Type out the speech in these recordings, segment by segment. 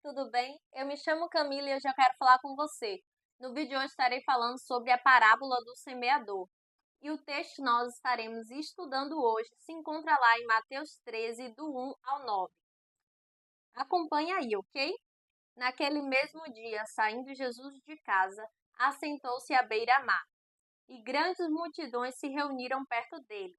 tudo bem? Eu me chamo Camila e eu já quero falar com você. No vídeo de hoje estarei falando sobre a parábola do semeador. E o texto que nós estaremos estudando hoje se encontra lá em Mateus 13, do 1 ao 9. Acompanhe aí, ok? Naquele mesmo dia, saindo Jesus de casa, assentou-se à beira-mar, e grandes multidões se reuniram perto dele,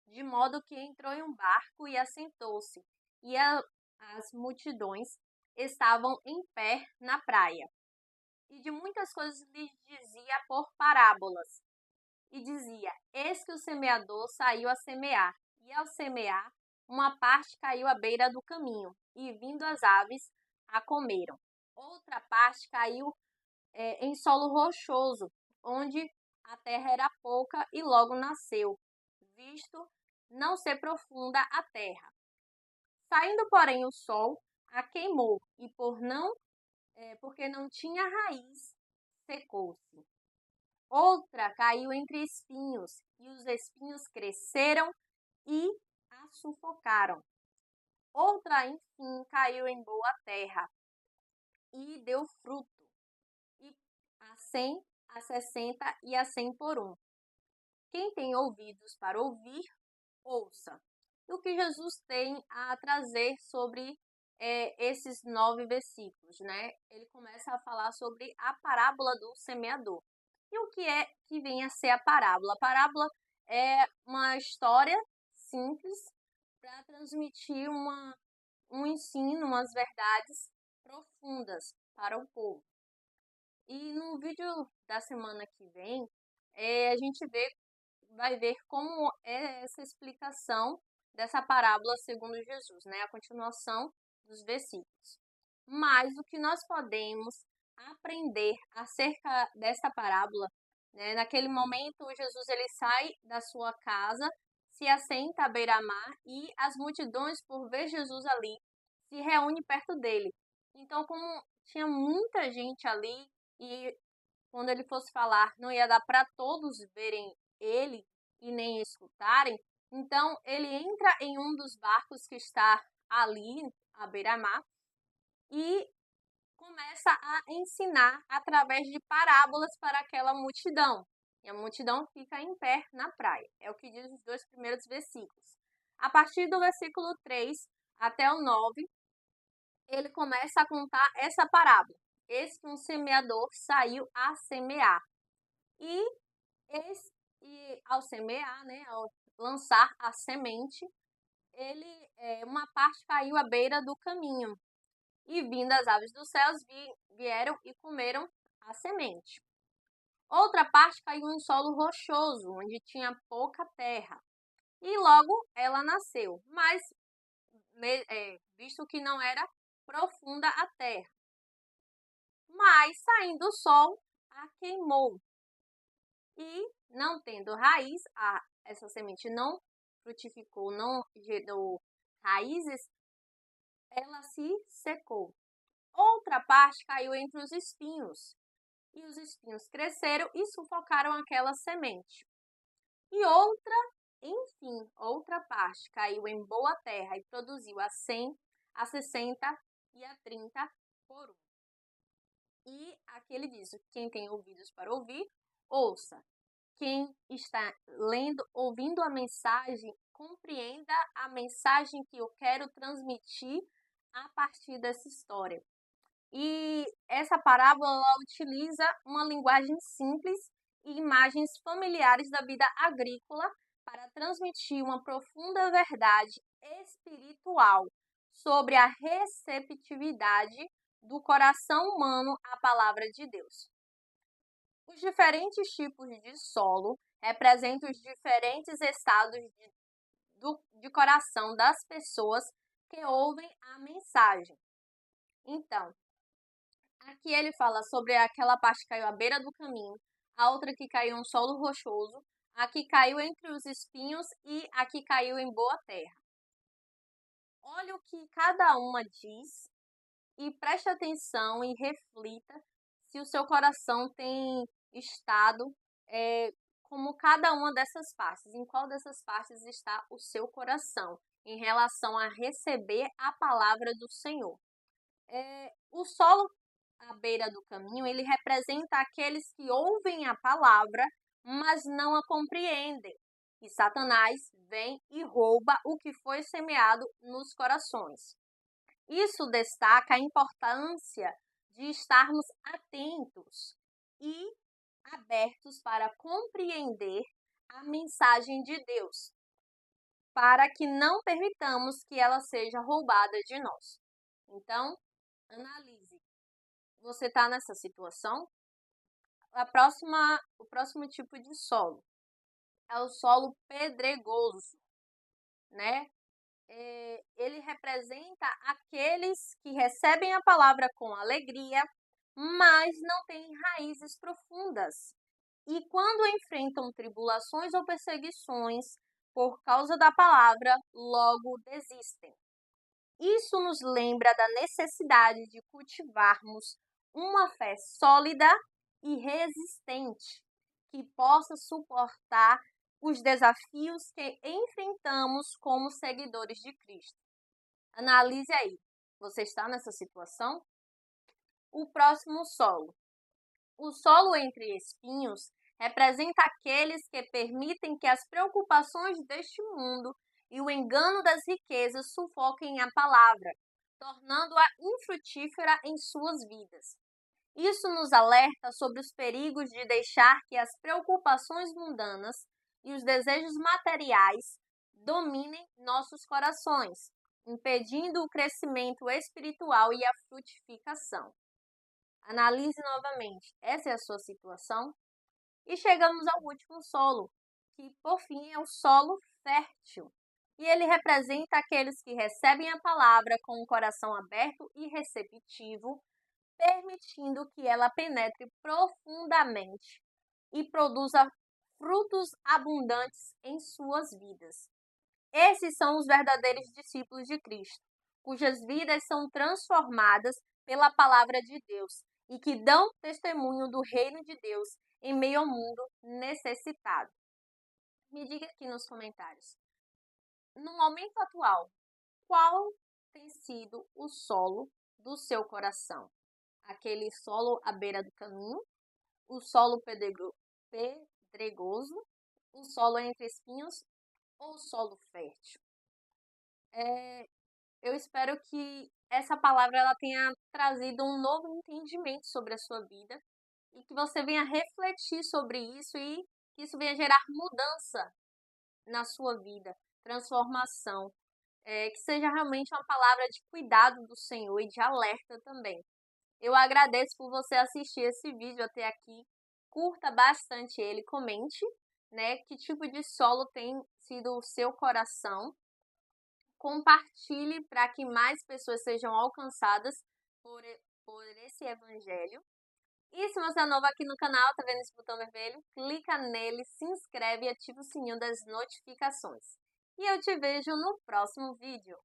de modo que entrou em um barco e assentou-se, e as multidões estavam em pé na praia. E de muitas coisas lhes dizia por parábolas. E dizia: Eis que o semeador saiu a semear, e ao semear, uma parte caiu à beira do caminho, e vindo as aves, a comeram. Outra parte caiu em solo rochoso, onde a terra era pouca e logo nasceu, visto não ser profunda a terra. Saindo, porém, o sol, a queimou, e porque não tinha raiz, secou-se. Outra caiu entre espinhos, e os espinhos cresceram e a sufocaram. Outra, enfim, caiu em boa terra e deu fruto, e a 100, a 60 e a 100 por um. Quem tem ouvidos para ouvir, ouça. E o que Jesus tem a trazer sobre esses 9 versículos, né? Ele começa a falar sobre a parábola do semeador. E o que é que vem a ser a parábola? A parábola é uma história simples para transmitir um ensino, umas verdades profundas para o povo. E no vídeo da semana que vem, a gente vai ver como é essa explicação dessa parábola segundo Jesus, né? A continuação dos versículos. Mas o que nós podemos aprender acerca dessa parábola, né? Naquele momento, Jesus ele sai da sua casa, se assenta à beira-mar e as multidões, por ver Jesus ali, se reúnem perto dele. Então, como tinha muita gente ali e quando ele fosse falar, não ia dar para todos verem ele e nem escutarem. Então, ele entra em um dos barcos que está ali, à beira-mar, e começa a ensinar através de parábolas para aquela multidão. E a multidão fica em pé na praia. É o que diz os 2 primeiros versículos. A partir do versículo 3 até o 9, ele começa a contar essa parábola. Eis que um semeador saiu a semear. E, ao semear, né, ao lançar a semente, uma parte caiu à beira do caminho. E vindo as aves dos céus, vieram e comeram a semente. Outra parte caiu em solo rochoso, onde tinha pouca terra. E logo ela nasceu, mas visto que não era profunda a terra. Mas saindo o sol, a queimou. E não tendo raiz, essa semente não frutificou, não gerou raízes, ela se secou. Outra parte caiu entre os espinhos, e os espinhos cresceram e sufocaram aquela semente. E outra parte caiu em boa terra e produziu a 100, a 60 e a 30 por um. E aqui ele diz: quem tem ouvidos para ouvir, ouça. Quem está lendo, ouvindo a mensagem, compreenda a mensagem que eu quero transmitir a partir dessa história. E essa parábola ela utiliza uma linguagem simples e imagens familiares da vida agrícola para transmitir uma profunda verdade espiritual sobre a receptividade do coração humano à palavra de Deus. Os diferentes tipos de solo representam os diferentes estados de coração das pessoas que ouvem a mensagem. Então, aqui ele fala sobre aquela parte que caiu à beira do caminho, a outra que caiu em um solo rochoso, a que caiu entre os espinhos e a que caiu em boa terra. Olha o que cada uma diz e preste atenção e reflita se o seu coração tem estado como cada uma dessas partes, em qual dessas partes está o seu coração em relação a receber a palavra do Senhor. O solo à beira do caminho, ele representa aqueles que ouvem a palavra, mas não a compreendem. E Satanás vem e rouba o que foi semeado nos corações. Isso destaca a importância de estarmos atentos e abertos para compreender a mensagem de Deus, para que não permitamos que ela seja roubada de nós. Então, analise. Você está nessa situação? O próximo tipo de solo é o solo pedregoso, né? Ele representa aqueles que recebem a palavra com alegria, mas não têm raízes profundas. E quando enfrentam tribulações ou perseguições por causa da palavra, logo desistem. Isso nos lembra da necessidade de cultivarmos uma fé sólida e resistente, que possa suportar os desafios que enfrentamos como seguidores de Cristo. Analise aí, você está nessa situação? O próximo solo. O solo entre espinhos representa aqueles que permitem que as preocupações deste mundo e o engano das riquezas sufoquem a palavra, tornando-a infrutífera em suas vidas. Isso nos alerta sobre os perigos de deixar que as preocupações mundanas e os desejos materiais dominem nossos corações, impedindo o crescimento espiritual e a frutificação. Analise novamente. Essa é a sua situação? E chegamos ao último solo, que por fim é o solo fértil. E ele representa aqueles que recebem a palavra com o coração aberto e receptivo, permitindo que ela penetre profundamente e produza frutos abundantes em suas vidas. Esses são os verdadeiros discípulos de Cristo, cujas vidas são transformadas pela palavra de Deus e que dão testemunho do reino de Deus em meio ao mundo necessitado. Me diga aqui nos comentários. No momento atual, qual tem sido o solo do seu coração? Aquele solo à beira do caminho, o solo pedregoso, o solo entre espinhos ou o solo fértil? Eu espero que essa palavra ela tenha trazido um novo entendimento sobre a sua vida e que você venha refletir sobre isso e que isso venha gerar mudança na sua vida, transformação. Que seja realmente uma palavra de cuidado do Senhor e de alerta também. Eu agradeço por você assistir esse vídeo até aqui. Curta bastante ele, comente, né, que tipo de solo tem sido o seu coração. Compartilhe para que mais pessoas sejam alcançadas por esse evangelho. E se você é novo aqui no canal, tá vendo esse botão vermelho? Clica nele, se inscreve e ativa o sininho das notificações. E eu te vejo no próximo vídeo.